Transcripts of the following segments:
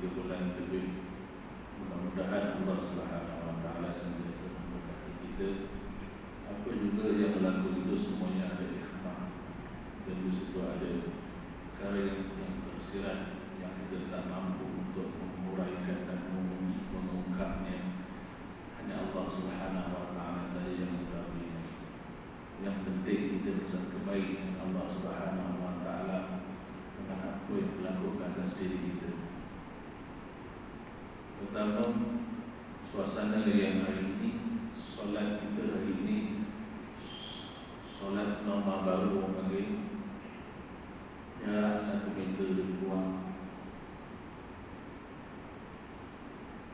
3 bulan lebih. Mudah-mudahan Allah Subhanahu wa taala senantiasa memberkati kita. Apa juga yang berlaku itu semuanya ada hikmah, dan di situ ada perkara yang tersirat yang kita tak mampu untuk menguraikan dan mengungkapnya. Hanya Allah Subhanahu wa taala saja yang mengetahui. Yang penting kita bersatu baik dengan Allah Subhanahu wa taala dengan apa yang berlaku atas diri kita. Pertama, suasana yang hari ini, solat kita hari ini solat norma baru orang panggil, jarak 1 meter lebih kurang.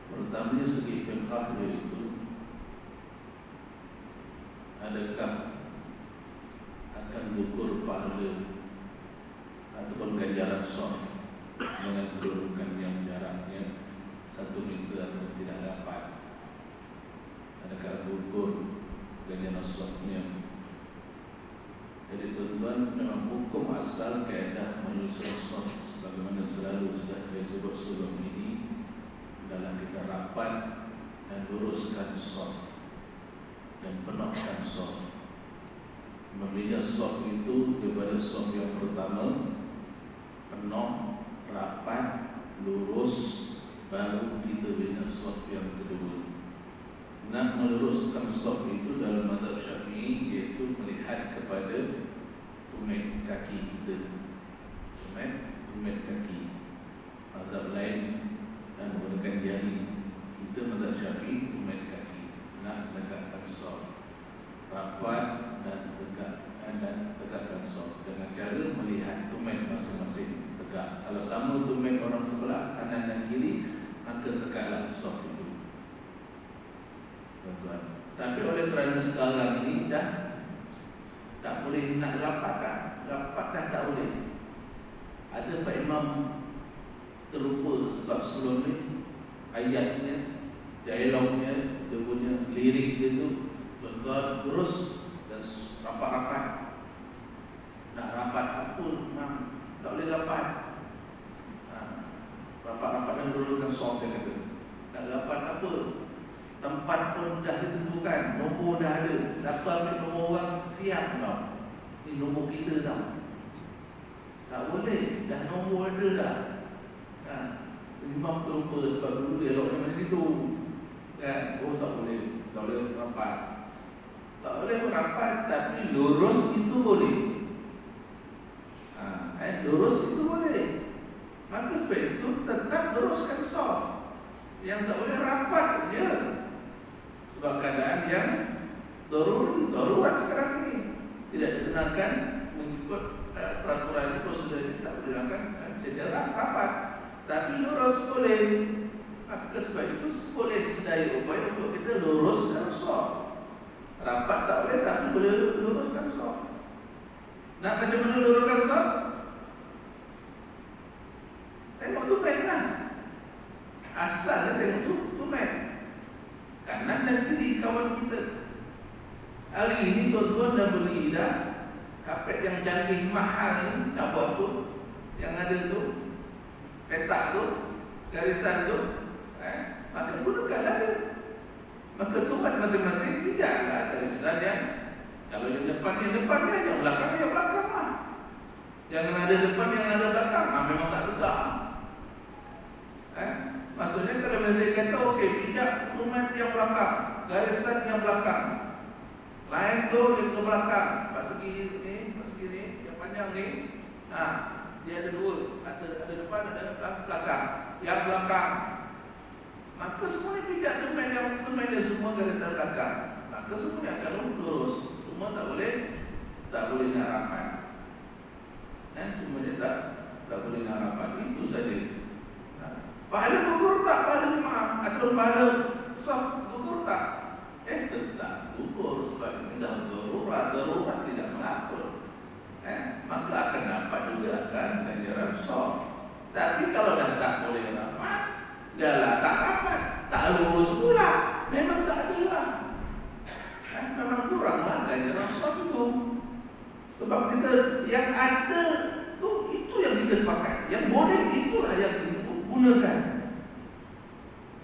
Pertamanya segi fiqh itu, adakah akan gugur pahala ataupun ganjaran solat dengan kedudukan yang jaraknya 1 meter atau tidak dapat? Adakah gugur ganjaran solatnya? Jadi tuan-tuan, memang hukum asal kaedah menyusun solat sebagaimana selalu sudah saya sebut sebelum ini, dalam kita rapat dan luruskan solat dan penuhkan solat. Membina solat itu daripada solat yang pertama, penuh, rapat, lurus, baru kita bina solat yang kedua. Nak meluruskan solat itu dalam mazhab Syafi'i, iaitu melihat kepada tumit kaki kita. Tumit kaki. Mazhab lain dan menggunakan jari. Kita mazhab Syafi'i tumit kaki. Nak tegakkan solat, rapat dan tegakkan solat dengan cara melihat tumit masing-masing tegak. Kalau sama tumit orang sebelah kanan dan kiri, maka tegaklah solat itu. Tapi oleh kerana sekarang ini dah tak boleh nak rapat dah. Rapat dah tak boleh. Ada Pak Imam terlupa sebab sebelum ni ayatnya, dialognya, dia punya lirik dia tu betul terus dan rapat-rapat. Nak rapat apa? Tak boleh rapat. Rapat-rapat dan dulukan soal dia kata. Nak rapat apa? Tempat pun dah ditentukan, nombor dah ada. Siapa ambil nombor orang, siap tau. Ini nombor kita tau. Tak boleh, dah nombor ada dah. Imam terlupa sebab dulu dia elok macam itu. Oh tak boleh rapat. Tak boleh rapat, tapi lurus itu boleh. Lurus itu boleh. Maka sebab itu tetap luruskan soft. Yang tak boleh rapat je. Sebab keadaan yang darurat sekarang ini tidak dibenarkan mengikut peraturan prosedur ini, tak dibenarkan jajaran rapat. Tapi lurus boleh. Maka sebab itu boleh sedaya upaya untuk kita luruskan soft. Rapat tak boleh, tapi boleh luruskan soft. Nak macam mana luruskan soft? Tengok tumit lah. Asalnya tengok tumit. Kanan dan kiri kawan kita. Hari ini tuan-tuan dah beli dah kapet yang canggih mahal ni, nak buat tu, yang ada tu, petak tu, garisan tu, maka gunakan ada. Maka tuan masing-masing tidaklah garisan yang, kalau yang depan, yang belakang lah. Jangan ada depan, yang ada belakang, memang tak tegak. Maksudnya kalau saya kata okey, pijak tumit yang belakang, garisan yang belakang, lain tu yang ke belakang, persegi ni, yang panjang ni, dia ada dua, ada depan, ada belakang. Yang belakang, maka semuanya pijak tumit dia semua garisan belakang. Maka semuanya akan lurus. Semua tak boleh nak rapat. Semuanya tak boleh nak rapat. Itu saja. Pahala gugur tak pahala jemaah? Atau pahala saf gugur tak? Tetap gugur sebab ini dah darurat tidak mengatur. Maka akan dapat juga akan ganjaran saf. Tapi kalau dah tak boleh rapat, dah lah tak rapat, tak lurus pula, memang tak ada lah. Memang kuranglah ganjaran saf itu. Sebab kita yang ada tu, itu yang kita pakai. Yang boleh itulah yang kita gunakan.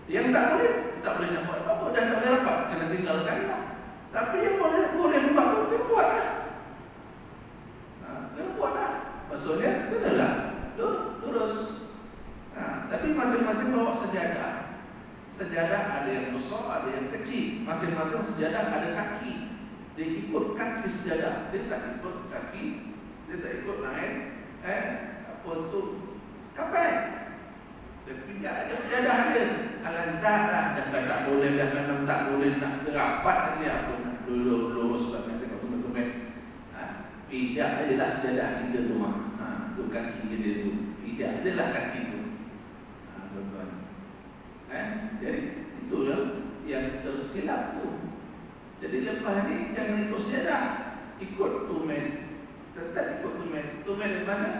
Yang tak boleh nak buat apa-apa, dah tak boleh rapat, kena tinggalkan lah. Tapi yang boleh buat tu, kena buat lah. Kena buat lah. Maksudnya, kena lah. Lurus. Tapi masing-masing bawa sejadah. Sejadah ada yang besar, ada yang kecil. Masing-masing sejadah ada kaki. Dia ikut kaki sejadah. Dia tak ikut kaki. Dia tak ikut lain. Apa tu? Kapal. Tapi dia ada sejadah dia. Alantahlah. Dah tak boleh. Dah memang tak boleh nak rapat lagi. Apa nak dulu sebab nanti kau tumen-tumen. Tidak adalah sejadah kita tu. Tu kaki kita tu. Tidak adalah kaki tu. Tuan-tuan. Jadi itulah yang tersilap tu. Jadi lepas ni jangan ikut sejadah. Ikut tumen. Tetap ikut tumen. Tumen di mana?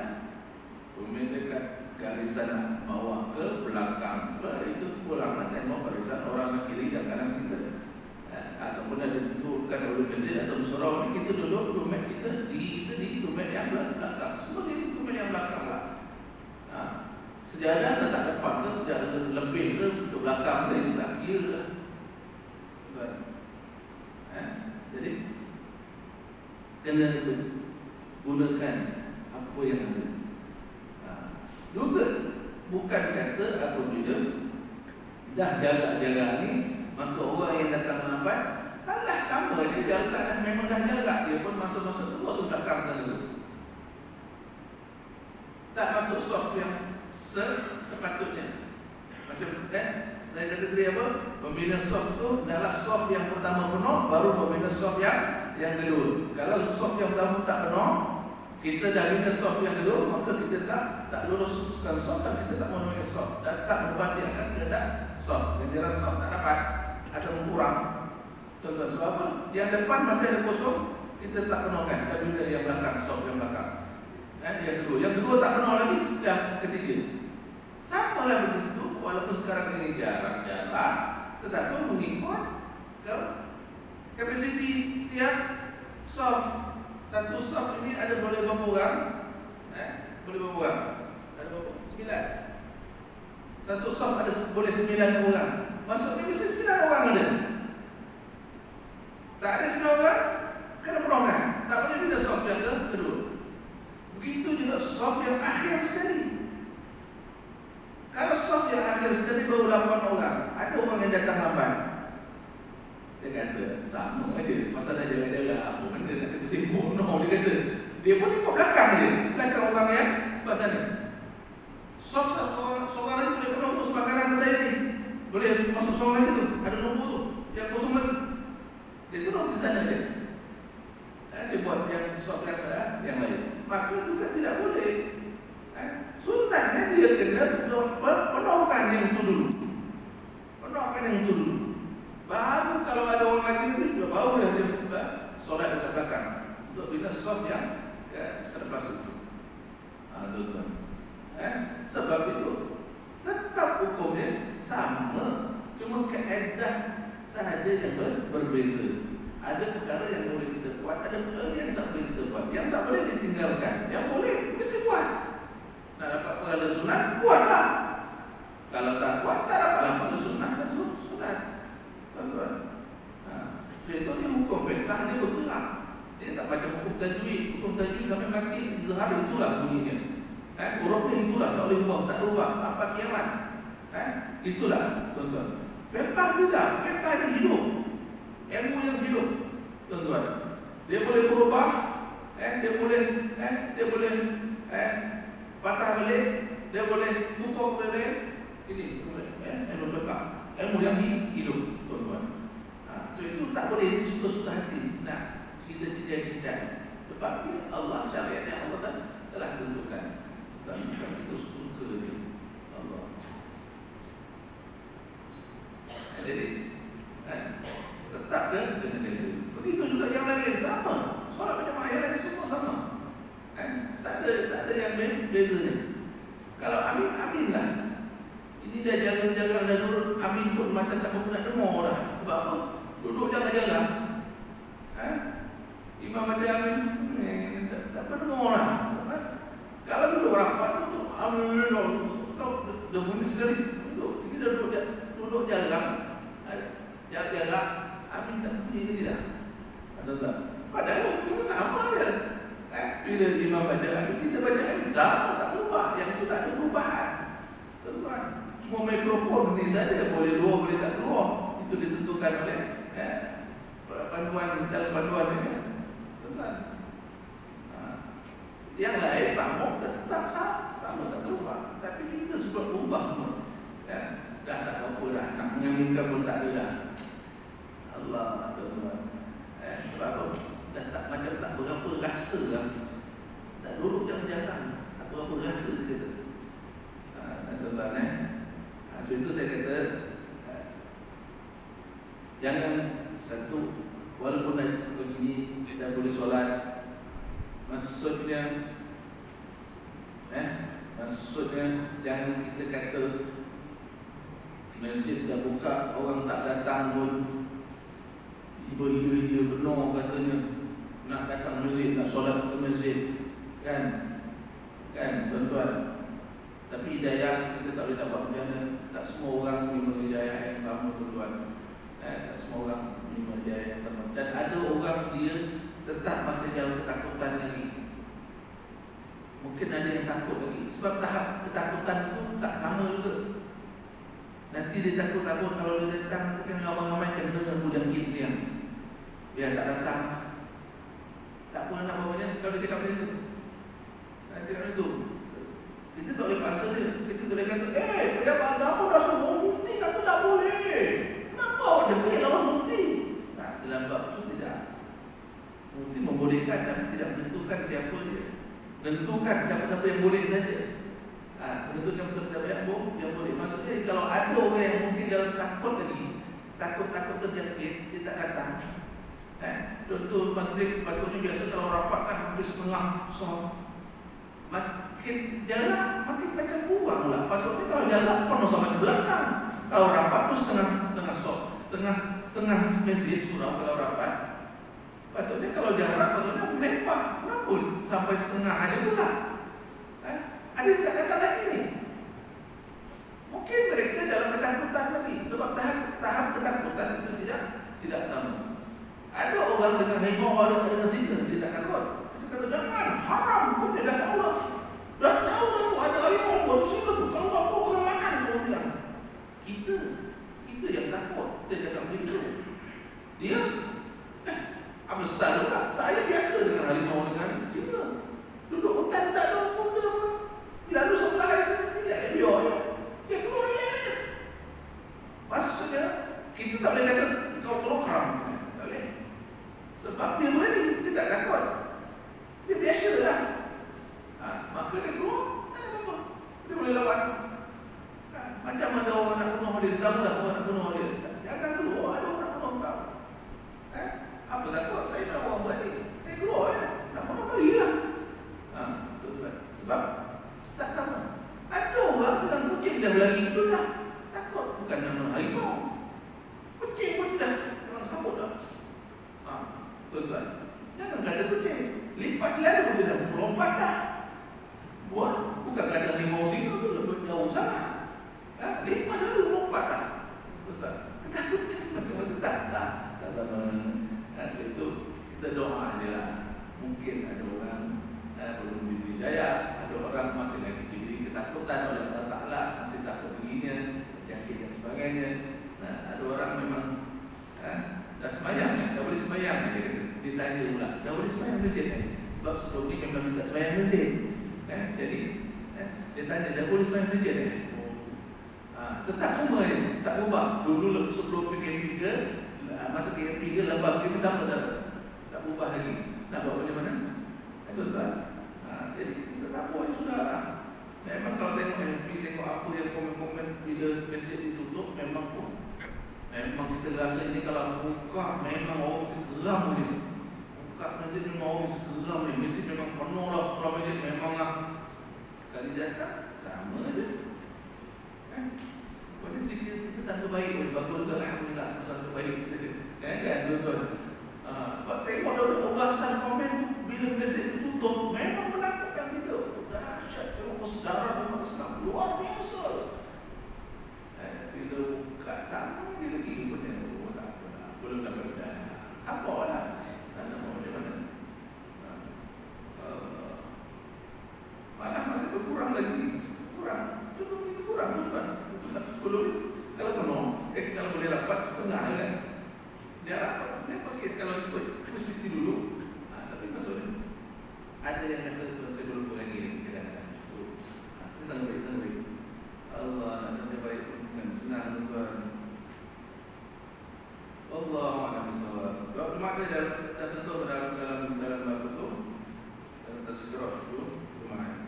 Tumen dekat garisan bawah ke belakang ke, itu kurang tengok barisan orang kiri dan kanan kita. Ataupun ada ditentukan oleh masjid atau surau, kita duduk tumen kita di tumen yang belakang. Semua di tumen yang belakang lah. Sejadah tak depan ke, sejadah lebih ke belakang ke, itu tak kira lah. Jadi kena gunakan apa yang ada. Juga bukan kata apabila dah jaga-jaga ni, maka orang yang datang lambat, alah sama dia jaga dah, memang dah jaga. Dia pun masa-masa tu masuk belakang tadi. Tak masuk soft yang sepatutnya. Macam saya kata tadi apa? Membina soft tu adalah soft yang pertama penuh, baru membina soft yang kedua. Kalau soft yang pertama tak penuh, kita dah bina soft yang kedua, maka kita tak luruskan soft dan kita tak memenuhi soft. Dan tak berbalik akan keadaan soft. Ganjaran soft tak dapat atau kurang. Contoh sebab apa? Yang depan masih ada kosong, kita tak penuhkan. Dah bina yang belakang, soft yang belakang. Yang kedua tak penuh lagi, yang ketiga. Sama lah begitu, walaupun sekarang ini jarang-jarang, tetapi mengikut kapasiti setiap soft. Satu soft ini ada boleh berapa orang? Boleh berapa orang? Ada berapa? 9. Satu soft ada boleh 9 orang. Maksudnya mesti 9 orang ada. Tak ada 9 orang, kena penuhkan. Tak boleh bina soft yang kedua. Begitu juga soft yang akhir sekali. Kalau soft yang akhir sekali baru 8 orang, ada orang yang datang lambat. Dia kata, sama aja. Masa dah jaga-jaga apa benda nak sibuk-sibuk. No, dia kata. Dia pun ikut belakang dia. Belakang orang yang sebelah sana. Seorang lagi boleh penuh sebelah kanan saya ni. Boleh masuk seorang lagi tu. Ada nombor tu. Yang kosong lagi. Dia turun di sana je. Dia buat yang soft yang lain. Maka juga tidak boleh. Sunatnya dia kena penuhkan yang tu dulu. Penuhkan yang tu dulu. Baru kalau ada orang lagi itu baru dia solat dekat belakang untuk bina soft yang selepas itu. Tuan-tuan. Sebab itu tetap hukumnya sama, cuma kaedah sahaja yang berbeza. Ada perkara yang boleh kita buat, ada perkara yang tak boleh kita buat. Yang tak boleh ditinggalkan, yang boleh mesti buat. Nak dapat pahala sunat, buatlah. Kalau tak buat, tak dapatlah pahala sunat dan sunat. Tuan-tuan. Sebab itu dia hukum fiqah dia bergerak. Dia tak macam hukum tajwid. Hukum tajwid sampai mati zahar itulah bunyinya. Hurufnya itulah, tak boleh ubah, tak ubah sampai kiamat. Itulah, tuan-tuan. Fiqah tidak, fiqah dia hidup. Ilmu yang hidup, tuan-tuan. Dia boleh berubah, dia boleh patah balik, dia boleh tukar balik. Ini ilmu fiqah. Ilmu yang hidup, tuan-tuan. So itu tak boleh disuka-suka hati. Nah, kita cinta-cinta. Sebab Allah syariatnya Allah telah tentukan. Dan kita suka dia. Allah. Jadi, tetap dengan dia. Begitu juga yang lain sama. Solat berjamaah yang lain semua sama. Tak ada yang bezanya. Kalau amin lah. Ini dah jaga-jaga dah dulu. Amin pun macam tak berapa nak demo dah. Sebab apa? Duduk jaga-jaga. Imam ada amin, tak berapa demo lah. Kalau duduk rapat tu, amin, kau dah bunyi sekali, duduk. Ini dah duduk jarang, jarak, minta bunyi lagi dah. Ada tak? Padahal hukum sama je. Bila imam baca amin, kita baca amin sama, tak berubah. Yang itu tak ada perubahan. Tuan, cuma mikrofon ni saja boleh keluar, boleh tak keluar. Itu ditentukan oleh panduan dalam panduan ini. Tuan, yang lain makmum tetap sama tak berubah. Tapi kita sebab berubah semua. Dah tak apa dah, nak mengaminkan pun tak ada dah. Allah Tuhan. Sebab apa? Dah tak macam tak berapa rasa kan. Tak duduk jalan-jalan, tak berapa rasa kita. Tuan-tuan sebab itu saya kata jangan satu, walaupun begini kita boleh solat, maksudnya jangan kita kata masjid dah buka, orang tak datang pun ibu-ibu benar katanya nak datang masjid, nak solat ke masjid, kan tuan-tuan. Tapi hidayah kita tak boleh dapat macam mana. Tak semua orang menerima hidayah yang sama, tuan-tuan. Tak semua orang menerima hidayah yang sama. Dan ada orang dia tetap masih dalam ketakutan lagi. Mungkin ada yang takut lagi. Sebab tahap ketakutan itu tak sama juga. Nanti dia takut-takut kalau dia datang, kan ramai-ramai kena dengan bujang dia. Dia tak datang. Tak pun nak bawanya kalau dia cakap macam itu. Cakap itu. Kita tak boleh paksa dia. Kita boleh kata, pejabat agama dah suruh bukti, kata tak boleh. Kenapa dia boleh lawan bukti? Dalam bab itu tidak. Bukti membolehkan tapi tidak menentukan siapa dia. Menentukan siapa-siapa yang boleh saja. Menentukan siapa yang boleh. Maksudnya kalau ada orang yang mungkin dalam takut lagi, takut terjangkit, dia tak datang. Contoh maghrib patutnya biasa kalau rapat kan hampir setengah soft. Makin jalan makin banyak kurang lah. Patutnya kalau jalan penuh sampai ke belakang. Kalau rapat tu setengah soft, setengah masjid surau kalau rapat. Patutnya kalau jarak patutnya melempar. Kenapa sampai setengah aja pula? Ada yang tak datang lagi ni. Mungkin mereka dalam ketakutan lagi. Sebab tahap ketakutan itu tidak sama. Ada orang dengan harimau, ada dengan singa, dia tak takut. Dia kata jangan, haram pun dia dah tahu dah. Dah tahu dah tu ada harimau, ada singa tu. Kalau tak mau kena makan, dia bilang. Kita yang takut. Kita cakap begitu. Dia, apa salah lah. Saya biasa dengan harimau dengan singa. Duduk hutan tak ada pun dia pun. Lalu sebelah saya dia biar. Dia keluar dia aja. Maksudnya kita tak boleh kata kau keluar haram. Tak boleh. Sebab dia berani, dia tak takut. Dia biasa lah. Maka dia keluar, tak ada apa. Dia boleh lawan. Macam mana orang nak bunuh dia, tahu tak orang nak bunuh dia. Jangan keluar, ada orang nak bunuh kau. Apa takut? Saya nak orang berani. Saya keluar ya. Nak bunuh marilah. Sebab tak sama. Ada orang dengan kucing dah berlari betul tak? Takut. Bukan nama harimau. Kucing pun dah orang kabut dah. Tuan-tuan, jangan kata kucing. Lipas lalu dia dah melompat dah. Buat. Bukan kata harimau singa tu lebih jauh sangat. Lipas lalu melompat dah. Tuan-tuan, ketakutan macam-macam tak sama. Sebab itu kita doa je lah. Mungkin ada orang belum diberi hidayah, ada orang masih lagi diberi ketakutan oleh Allah Ta'ala, masih takut begini, yakin dan sebagainya. Ada orang memang dah sembahyang, dah boleh sembahyang. Dia tanya pula, dah boleh sembahyang masjid sebab sebelum ni memang minta sembahyang masjid. Jadi dia tanya, dah boleh sembahyang masjid tetap sama ni, tak ubah. Dulu sebelum PKP 3, masa PKP 3 lepas PKP sama tak ubah lagi. Nak buat macam mana? Tuan-tuan. Jadi kita tak boleh sudah lah. Memang kalau tengok apa yang komen-komen bila masjid ditutup, memang kita rasa ini kalau buka memang orang mesti geram ni. Buka masjid memang orang mesti geram ni. Masjid memang penuh lah, sekolah masjid memang lah. Sekali datang, sama je. Kondisi kita satu baik pun, bagus juga alhamdulillah satu baik kita. Kan tuan-tuan. Sebab tengok dah ulasan komen bila masjid ditutup, memang menakutkan kita. Dahsyat, tengok kesedaran umat Islam luar biasa. dulu. Kalau penuh, kalau boleh dapat setengah kan. Dia rapat, dia pakai kalau ikut isi dulu. Tapi maksudnya ada yang rasa saya belum bukan ini kadang-kadang. Ini sangat baik, sangat baik. Allah nak sampai baik bukan senang tuan. Allah alam bisawab. Mak saya dah sentuh dalam bab itu. Dalam tazkirah itu lumayan.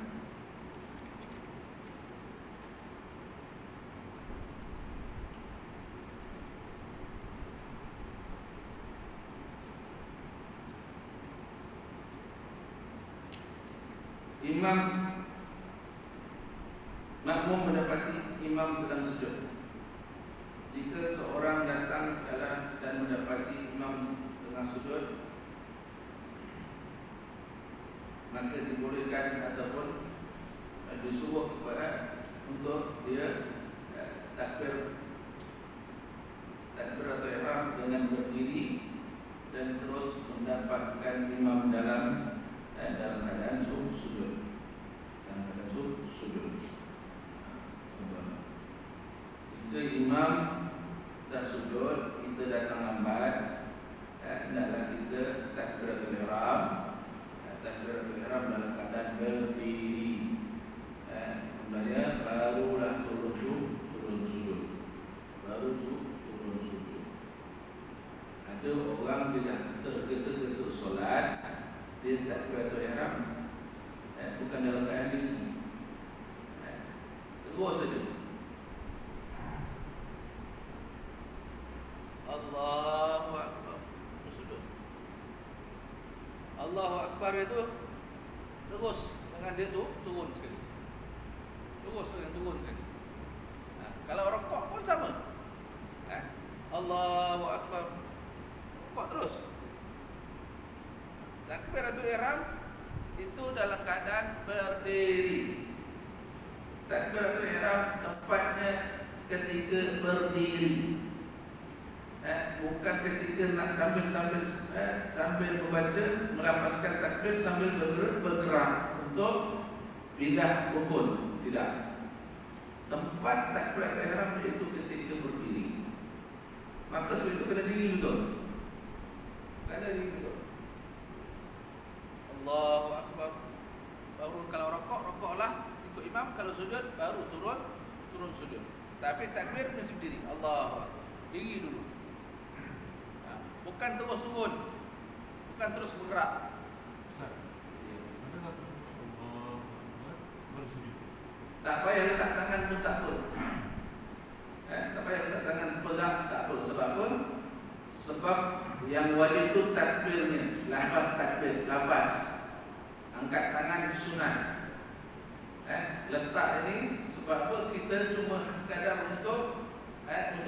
Imam makmum mendapati imam sedang sujud. Jika seorang datang dan mendapati imam tengah sujud, maka dibolehkan ataupun disuruh kepada untuk dia takbir atau ihram dengan berdiri dan terus mendapatkan imam dalam keadaan sujud. Dalam keadaan sujud. Jika imam dah sujud, kita datang lambat, hendaklah kita takbiratul ihram. Takbiratul ihram dalam keadaan berdiri. Kemudian barulah turun sujud. Baru turun sujud. Ada orang bila tergesa-gesa solat, dia takbiratul ihram bukan dalam keadaan ini. Terus saja. Allahu Akbar, sujud. Allahu Akbar itu terus dengan dia tu turun sekali. Terus dengan turun sekali. Kalau rokok pun sama. Allahu Akbar, rokok terus. Takbiratul ihram itu dalam keadaan berdiri. Takbiratul ihram tempatnya ketika berdiri. Bukan ketika nak sambil membaca, melafazkan takbir sambil bergerak untuk pindah rukun. Tidak. Tempat takbiratul ihram itu ketika berdiri. Maka sebab itu kena diri betul. Kena diri betul. Allahu Akbar. Baru kalau rokoklah ikut imam. Kalau sujud baru turun sujud. Tapi takbir mesti berdiri. Allahu Akbar. Diri dulu. Bukan terus turun, bukan terus bergerak. Tak payah letak tangan pun tak apa. Tak payah letak tangan pegang tak apa. Sebab apa? Sebab yang wajib itu takbirnya, lafaz takbir, lafaz. Angkat tangan sunat. Letak ini sebab apa? Kita cuma sekadar untuk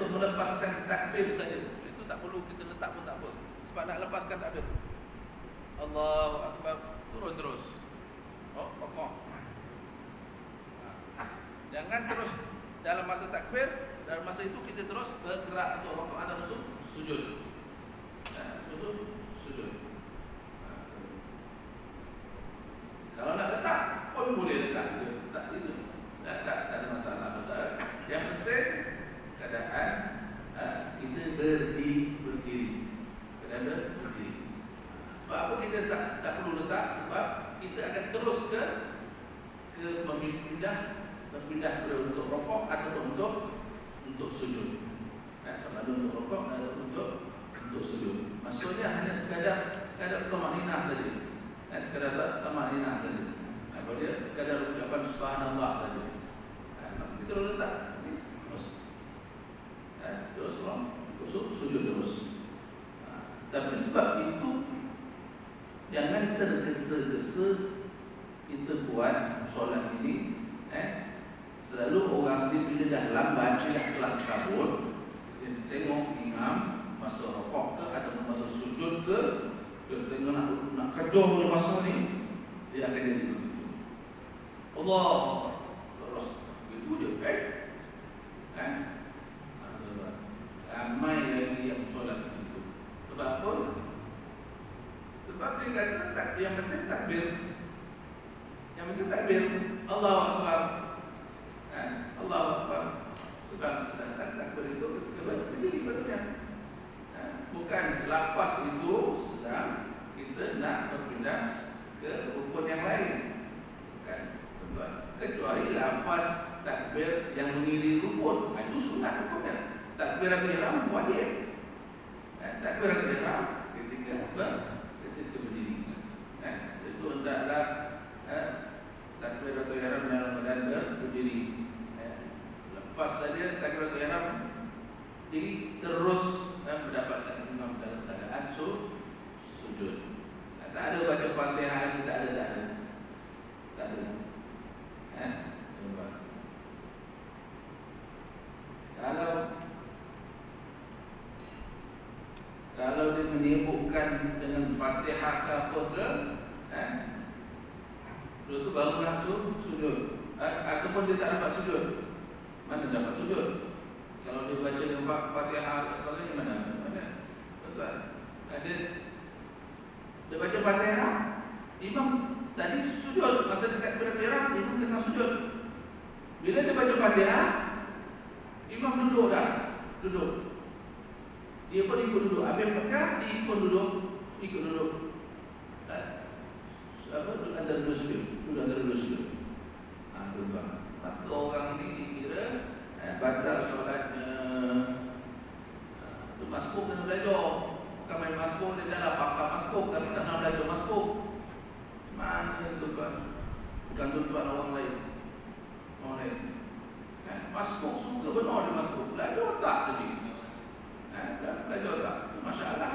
melepaskan takbir saja. Sebab itu tak perlu kita letak pun tak apa. Sebab nak lepaskan takbir. Allahu Akbar, turun terus. Rokok. Jangan terus dalam masa takbir, dalam masa itu kita terus bergerak untuk rokok atau sujud. Sujud. Kalau nak letak pun boleh letak. Tak itu. Tak ada masalah. Yang penting keadaan kita berdiri. Keadaan berdiri. Sebab apa kita tak perlu letak? Sebab kita akan terus ke berpindah untuk rokok atau untuk sujud. Sama ada untuk rokok atau untuk sujud. Maksudnya hanya sekadar tamakninah saja. Sekadar tamakninah saja. Apa dia? Sekadar ucapan subhanallah saja. Kita perlu letak. Terus sujud terus. Tapi sebab itu jangan tergesa-gesa kita buat solat ini. Selalu orang ni bila dah lambat, dah kelam kabut, dia tengok imam masa rokok ke atau masa sujud ke, dia tengok nak kejar masa ni, dia akan jadi begitu. Allah terus begitu dia. Ramai lagi yang solat begitu. Sebab apa? Sebab dia kata yang penting takbir. Yang penting takbir. Allahu Akbar. Allahu Akbar. Sebab takbir itu ketika berdiri barunya. Bukan lafaz itu sedang kita nak berpindah ke rukun yang lain. Bukan. Kecuali lafaz takbir yang mengiringi rukun, itu sunat hukumnya. Takbiratul ihram wajib. Takbiratul ihram ketika berdiri. Itu hendaklah takbiratul ihram dalam keadaan berdiri. Lepas saja takbiratul ihram diri terus mendapatkan imam dalam keadaan sujud. Tak ada baca Fatihah lagi, tak ada. Kalau dia menyebutkan dengan Fatihah ke apa ke, itu baru nak sujud. Ataupun dia tak dapat sujud, mana dapat sujud? Kalau dia baca dengan Fatihah dan sebagainya, mana? Betul. Dia baca Fatihah, imam tadi sujud. Masa dekat takbiratul ihram, imam tengah sujud. Bila dia baca Fatihah, imam duduk dah. Dia pun ikut duduk. Habis Fatihah, dia pun ikut duduk. Antara dua sujud. Maka orang ni dikira batal solatnya. Itu masbuk kena belajar. Bukan main masbuk, dia dah lah pakar masbuk tapi tak nak belajar masbuk. Mana tuan? Bukan tuan orang lain. Masbuk suka benar dia masbuk. Belajar tak tadi? Belajar tak? Itu masalah.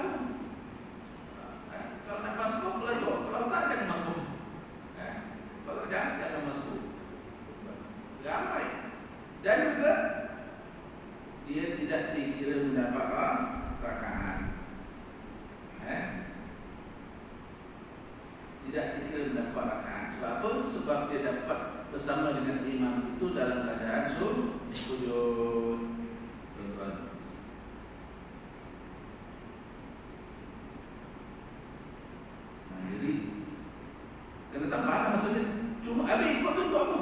Kalau nak masbuk, belajar. Kalau tak, jangan masbuk. Kalau jangan masbuk. Ramai. Dan juga dia tidak dikira mendapat rakaat. Tidak dikira mendapat rakaat. Sebab apa? Sebab dia dapat bersama dengan imam itu dalam keadaan sujud. Jadi kena tambah maksudnya. Cuma habis ikut tu apa?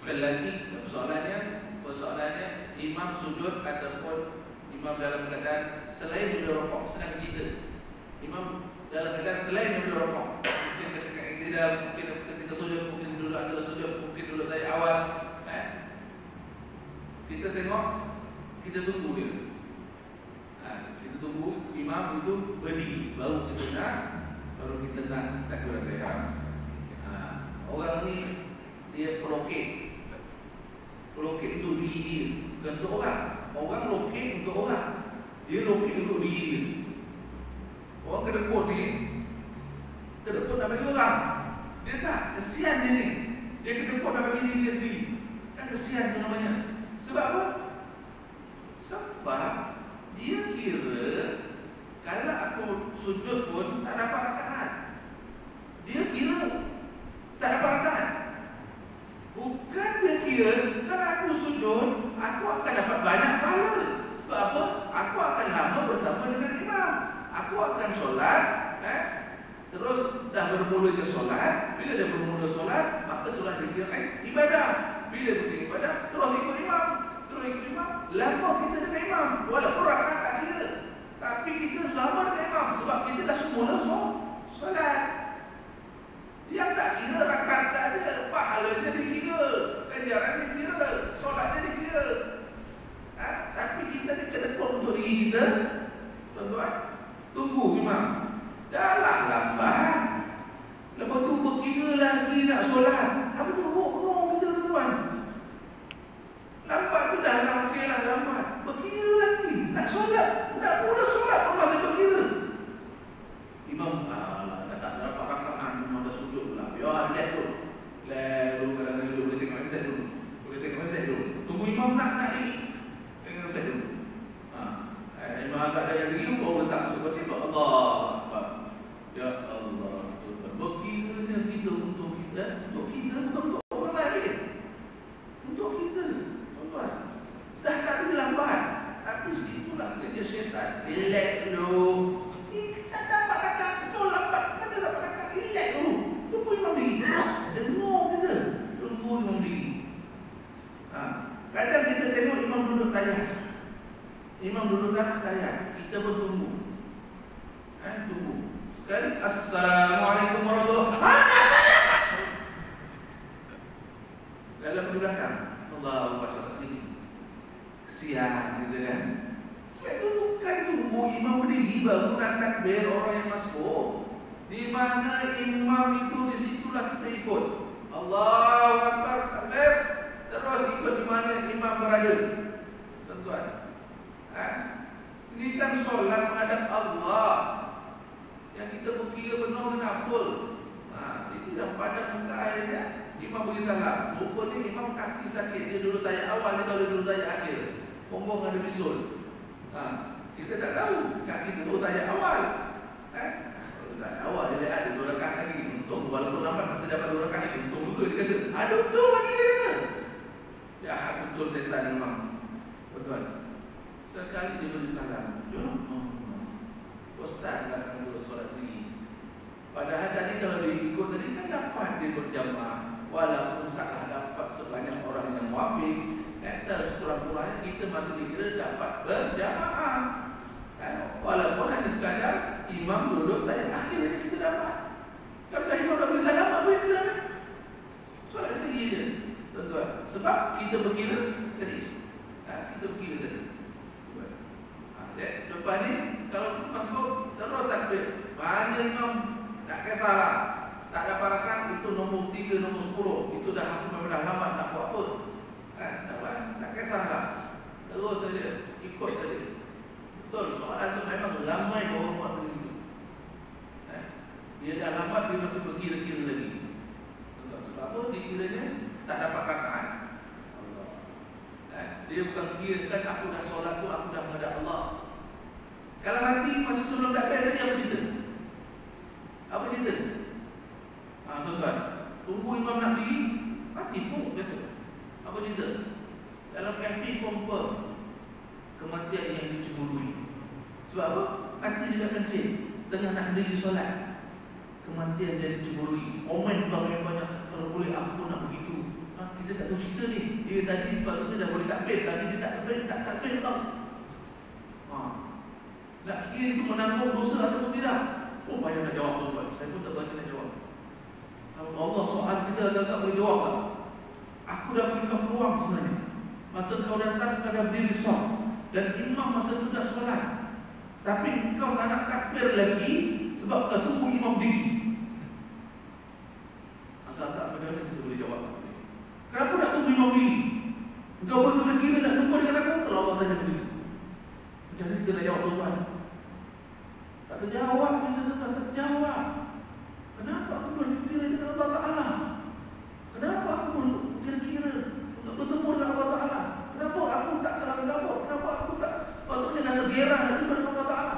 Selagi persoalannya imam sujud ataupun imam dalam keadaan selain dia rokok, sedang cerita. Imam dalam keadaan selain dia rokok, mungkin ketika iktidal, mungkin ketika sujud, mungkin dulu antara sujud, mungkin dulu dari awal. Kita tengok, kita tunggu dia. Kita tunggu imam itu berdiri, baru kita nak takbiratul ihram. Orang ni dia pelokit itu diri dia, bukan untuk orang. Orang lokit untuk orang, dia lokit untuk diri dia. Orang kedekut ni, kedekut nak bagi orang. Dia tak, kesian dia ni. Dia kedekut nak bagi diri dia sendiri. Kan kesian tu namanya. Sebab apa? Sebab dia kira kalau aku sujud pun tak dapat rakaat. Dia kira tak dapat rakaat. Bukan dia kira kalau aku sujud, aku akan dapat banyak pahala. Sebab apa? Aku akan lama bersama dengan imam. Aku akan solat, terus dah bermulanya solat. Bila dah bermula solat, maka solat dikira ibadah. Bila beribadah, terus ikut imam. Lama kita dengan imam. Walaupun rakaat tak kira, tapi kita lama dengan imam. Sebab kita dah semula solat. Yang tak kira rakaat saja, pahalanya dikira, ganjaran dikira, solatnya dikira. Tapi kita kedekut untuk diri kita, tuan-tuan. Tunggu imam. Dah lah lambat. Lepas tu berkira lagi nak solat. Apa tu? Bohong kita, tuan-tuan. Lambat tu dah lah, okey lah lambat. Berkira lagi. Nak solat. Nak mula solat pun masih berkira. Imam, dah tak dapat rakaat. Imam dah sujud pula. Biar lihat tu. Lihat dulu kadang-kadang dulu. Boleh tengok website dulu. Tunggu imam nak diri. Tengok website dulu. Imam agak dah yang diri, baru letak seperti Allah Akbar. Ya Allah. Berkiranya kita untuk kita Kadang kita tengok imam duduk tayar. Imam duduk tayar, kita pun tunggu. Tunggu. Sekali Assalamualaikum warahmatullahi wabarakatuh. Dalam di belakang Allahu Akbar sedikit. Kesian gitu kan. Sebab itu bukan tunggu imam berdiri baru nak takbir orang yang masbuk. Di mana imam itu, di situlah kita ikut. Allahu Akbar, takbir. Terus ikut di mana imam berada. Tuan-tuan. Ini kan solat menghadap Allah. Yang kita berkira benar kenapa? Itu yang pada muka akhirnya imam beri salam. Rupanya imam kaki sakit. Dia dulu tayar awal, dia tahu dia dulu tayar akhir. Pombong ada bisul. Kita tak tahu. Kaki kita dulu tayar awal. Tayar awal dia ada 2 rakaat lagi. Untung walaupun lambat masih dapat 2 rakaat lagi. Untung juga dia kata. Ada untung lagi dia kata. Jahat betul setan memang. Betul. Sekali dia beri salam. Ustaz nak dulu solat sendiri. Padahal tadi kalau diikut tadi kan dapat dia berjamaah. Walaupun taklah dapat sebanyak orang yang muafik, sekurang-kurangnya kita masih dikira dapat berjamaah. Walaupun hanya sekadar imam duduk tayar akhir ini kita dapat. Kalau imam dah beri salam, apa yang kita dapat? Solat sendiri je. Tuan-tuan. Sebab kita berkira tadi. Kita berkira tadi. Depan ni kalau kita masuk terus takbir. Mana imam tak kisahlah. Tak ada parakan itu nombor 3, nombor 10. Itu dah aku memang lambat nak buat apa. Tak kisahlah. Terus saja ikut saja. Betul, soalan tu memang ramai orang buat begitu. Dia dah lambat dia masih berkira-kira lagi. Sebab apa? Dikiranya tak dapat rakaat. Dia bukan kirakan aku dah solat tu, aku dah menghadap Allah. Kalau mati masa sebelum takbir tadi apa cerita? Apa cerita? Tuan-tuan, tunggu imam nak pergi, mati pun kata. Apa cerita? Dalam FP confirm kematian yang dicemburui. Sebab apa? Mati dekat masjid, tengah nak berdiri solat. Kematian yang dicemburui. Komen banyak-banyak. Kalau boleh aku pun nak begitu. Kita tak tahu cerita ni. Dia tadi patutnya dah boleh takbir, tapi dia tak takbir tau. Nak kira itu menanggung dosa ataupun tidak? Oh, payah nak jawab tuan-tuan. Saya pun tak berani nak jawab. Kalau Allah soal kita agak-agak boleh jawab tak? Aku dah berikan peluang sebenarnya. Masa kau datang kau dah berdiri soft. Dan imam masa itu dah solat. Tapi kau tak nak takbir lagi sebab kau tunggu imam diri. Agak-agak bagaimana kita boleh jawab? Kenapa nak tunggu imam diri? Kau boleh kira nak jumpa dengan aku? Kalau Allah tanya begitu. Jadi kita nak jawab tuan-tuan. Tak terjawab, kita tak terjawab. Kenapa aku berfikir dengan Allah Ta'ala? Kenapa aku berkira-kira untuk bertemu dengan Allah Ta'ala? Kenapa aku tak terang-gabur? Kenapa aku tak patutnya rasa gerah dan jumpa dengan Allah Ta'ala?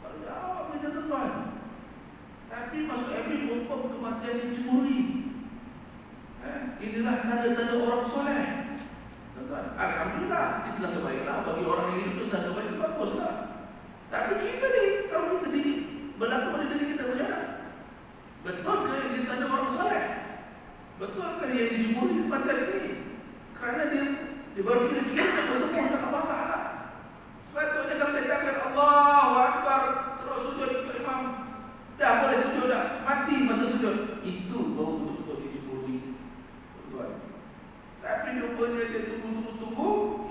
Tak terjawab, kita tuan. Tapi masuk Ibn Mumpam kematian yang cemburi. Inilah tanda-tanda orang soleh. Alhamdulillah, itu sangat baiklah. Bagi orang yang hidup itu sangat baik, baguslah. Tapi kita ni, kalau kita diri berlaku pada diri kita macam mana? Betul ke yang ditanya orang soleh? Betul ke yang dijemuri di pantai ini? Kerana dia baru kira-kira nak bertemu dengan Allah Ta'ala. Sepatutnya kalau dia takbir Allahu Akbar, terus sujud ikut imam, dah boleh sujud dah, mati masa sujud. Itu baru betul-betul dijemuri. Tapi rupanya dia tunggu,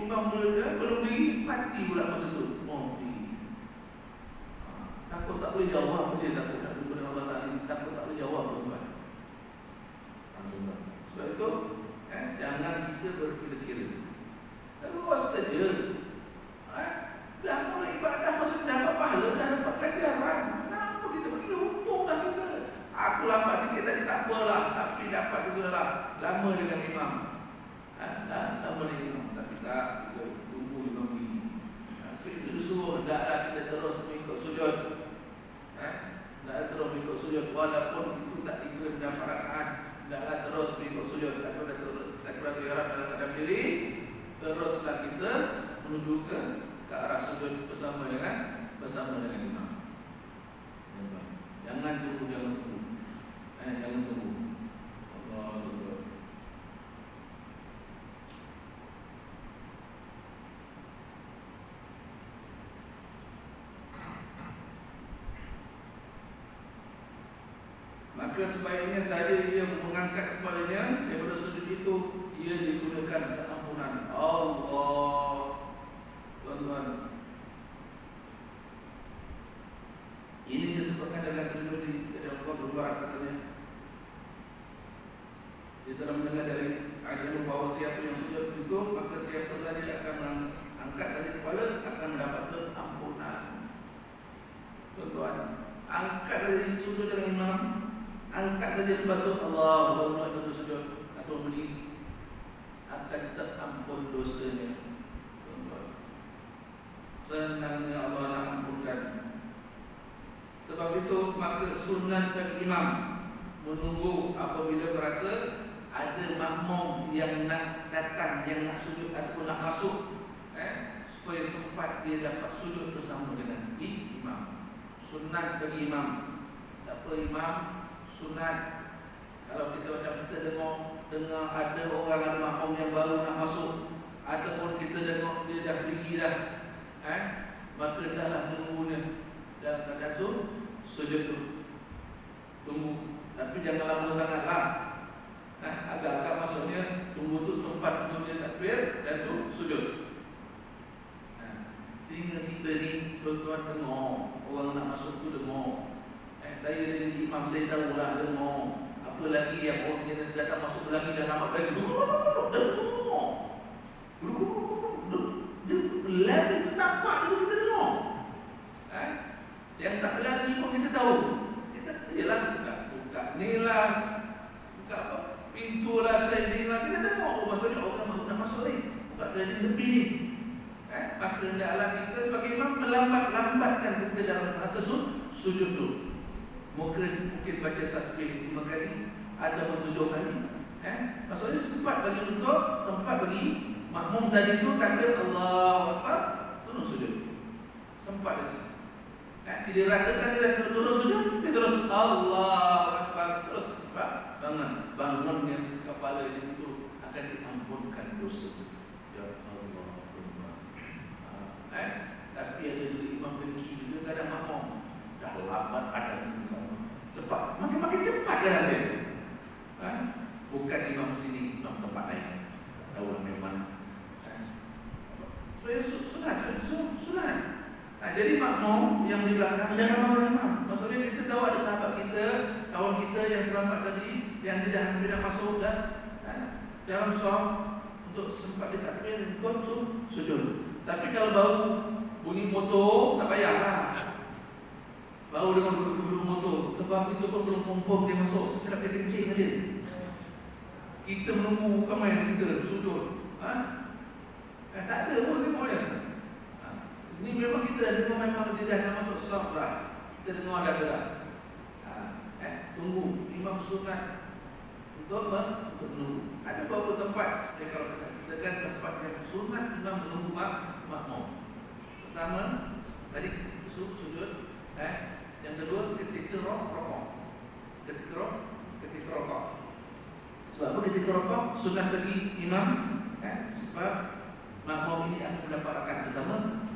imam belum diri, mati pula masa tu. Takut tak boleh jawab, dia takut nak jumpa dengan Allah Ta'ala. Takut tak boleh jawab, tuan-tuan. Sebab itu, jangan kita berkira-kira. Terus saja. Dah mulai ibadah, maksudnya dapat pahala, dah dapat ganjaran. Kenapa kita berkira? Untung dah kita. Aku lambat sikit tadi, tak apalah. Tapi dapat juga lah. Lama dengan imam. Lama dengan imam. Tapi tak, kita tunggu imam ini. Sebab itu disuruh, hendaklah kita terus mengikut sujud. Hendaklah terus mengikut sujud. Walaupun itu tak dikira dapat rakaat, hendaklah terus mengikut sujud. Takbiratul ihram dalam keadaan diri. Teruslah kita menuju ke arah sujud bersama dengan imam. Jangan tunggu. Jangan tunggu. Allah. maka sebaiknya saja ia mengangkat kepalanya daripada sujud itu, ia digunakan keampunan Allah. Tuan-tuan, ini disebutkan dalam Tirmizi, dalam Qaul Barak katanya, dia telah mendengar dari Ali bahawa siapa yang sujud itu, maka siapa saja akan angkat saja kepala akan mendapat keampunan. Tuan-tuan, angkat saja sujud dengan imam, angkat saja batu Allah Akbar sujud atau berdiri, akan terampun dosanya. Tuan-tuan, senangnya Allah nak ampunkan. Sebab itu maka sunat bagi imam menunggu apabila berasa ada makmum yang nak datang, yang nak sujud ataupun nak masuk, supaya sempat dia dapat sujud bersama dengan imam. Sunat bagi imam. Siapa imam? Sunat. Kalau kita dengar ada orang, ada makmum yang baru nak masuk, ataupun kita dengar dia dah pergi dah, maka hendaklah menunggunya dalam keadaan sujud tu. Tunggu, tapi jangan lama sangatlah. Agak-agak maksudnya tunggu tu sempat untuk dia takbir dan sujud. Tinggal kita ni tuan-tuan dengar orang nak masuk tu dengar. Saya jadi imam, saya tahu lah dengar. Apa lagi yang orang jenis datang masuk lagi dan nampak lagi dengar. Lagi tu tampak tu kita dengar. Yang tak berlari pun kita tahu. Kita jelah buka ni lah, buka apa, pintu lah, sliding lah. Kita tengok, maksudnya orang baru nak masuk ni, buka sliding tepi ni. Maka hendaklah kita sebagai imam melambatkan ketika dalam masa sujud tu. Mungkin baca tasbih 5 kali ataupun 7 kali. Maksudnya sempat bagi makmum tadi tu takbir Allahu Akbar, turun sujud. Sempat lagi. Dia rasakan dia dah turun sujud, dia terus Allahu Akbar, terus bangunnya kepala itu akan diampunkan dosa. Ya Allah. Tapi ada juga imam dengki juga kadang makmum dah lambat ada cepat, makin cepat jalan dia. Bukan imam sini, imam tempat lain. Tahu memang. Sunat. Jadi makmum yang di belakang jangan lawan imam. Maksudnya kita tahu ada sahabat kita, kawan kita yang terlambat tadi, yang tidak masuk dan dalam shaf untuk sempat ditakbir ikut sujud. Tapi kalau baru bunyi motor tak payahlah. Baru dengan duduk motor, sebab itu pun belum confirm dia masuk, sesedap dia kencing dia. Kita menunggu bukan main kita sujud. Tak ada pun tengok dia. Ini memang kita dah dengar memang dia dah nak masuk shaf lah. Kita dengar dah. Tunggu imam sunat untuk menunggu. Ada beberapa tempat seperti kalau kita kan tempat yang sunat imam menunggu makmum. Pertama tadi sujud, yang kedua ketika rokok. Ketika rokok. Sebab apa ketika rokok sunat bagi imam? Sebab makmum ini akan mendapat rakaat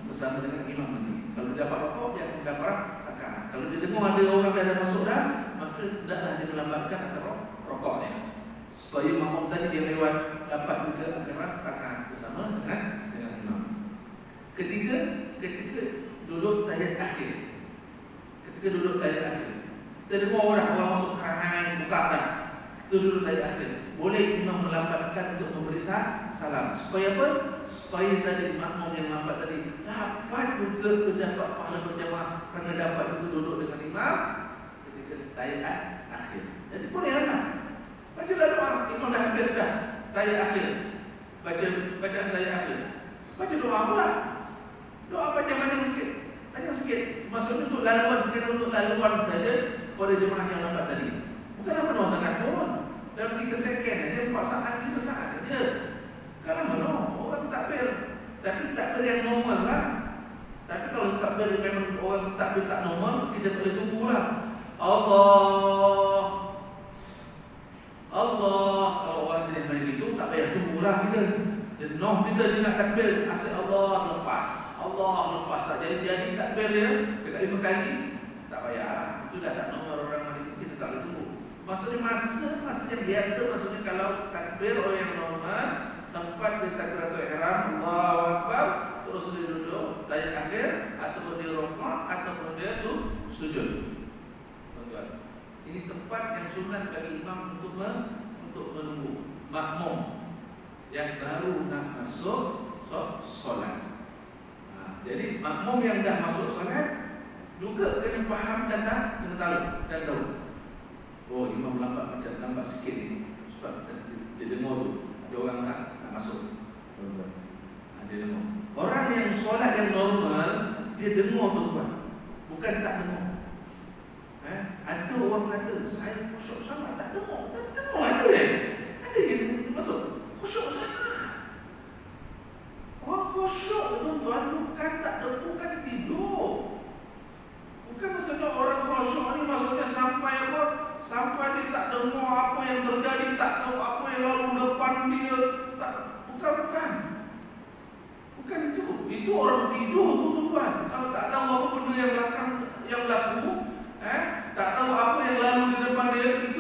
bersama dengan imam nanti. Kalau dia dapat rokok, dia akan mendapat rakaat. Kalau dia dengar ada orang yang dah masuk dah, maka hendaklah dia melambatkan akan rokoknya, supaya makmum tadi dia lewat dapat juga akan rakaat bersama dengan imam. Ketika duduk tahiyat akhir. Kita dengar orang masuk buka tak. Kita duduk tahiyat akhir. Boleh imam melambatkan untuk memberi salam. Supaya apa? Supaya tadi makmum yang lambat tadi dapat juga mendapat pahala berjamaah, kerana dapat juga duduk dengan imam ketika tahiyat akhir. Jadi boleh lah. Bacalah doa. Imam dah habis dah tahiyat akhir. Bacaan tahiyat akhir. Baca doa pula. Doa panjang sikit. Maksudnya untuk laluan saja kepada jemaah yang lambat tadi. Bukanlah penuh sangat pun. Dalam 3 seken aja, 4 saat, 5 saat aja. Kalau mana orang takbir, tapi takbir yang normal lah. Tapi kalau takbir memang orang takbir tak normal, kita tak boleh tunggu lah. Allah. Kalau orang jenis macam itu, tak payah tunggu lah kita. Dia nak takbir, asyik Allah lepas. Tak jadi takbir dia dekat 5 kali. Tak payah. Itu dah tak normal orang macam itu, kita tak boleh tunggu. Maksudnya masa yang biasa, maksudnya kalau takbir orang yang normal sempat di takbiratul ihram, Allahu Akbar, terus dia duduk tahiyat akhir, ataupun dia rukuk, ataupun dia sujud. Tuan-tuan, ini tempat yang sunat bagi imam untuk menunggu makmum yang baru nak masuk solat. Jadi makmum yang dah masuk solat juga kena faham dan tahu. Oh, imam lambat sikit ni sebab dia dengar tu ada orang nak masuk. Dia dengar. Orang yang solat yang normal dia dengar tuan-tuan, bukan tak dengar. Ada orang kata saya khusyuk sangat tak dengar. Ada yang masuk khusyuk sangat. Orang khusyuk tuan-tuan bukan tak dengar, bukan tidur. Bukan maksudnya orang khusyuk ni maksudnya sampai apa? Sampai dia tak dengar apa yang terjadi, tak tahu apa yang lalu depan dia, tak, bukan. Bukan itu. Itu orang tidur tu tuan-tuan. Kalau tak tahu apa benda yang belakang yang berlaku, tak tahu apa yang lalu di depan dia, itu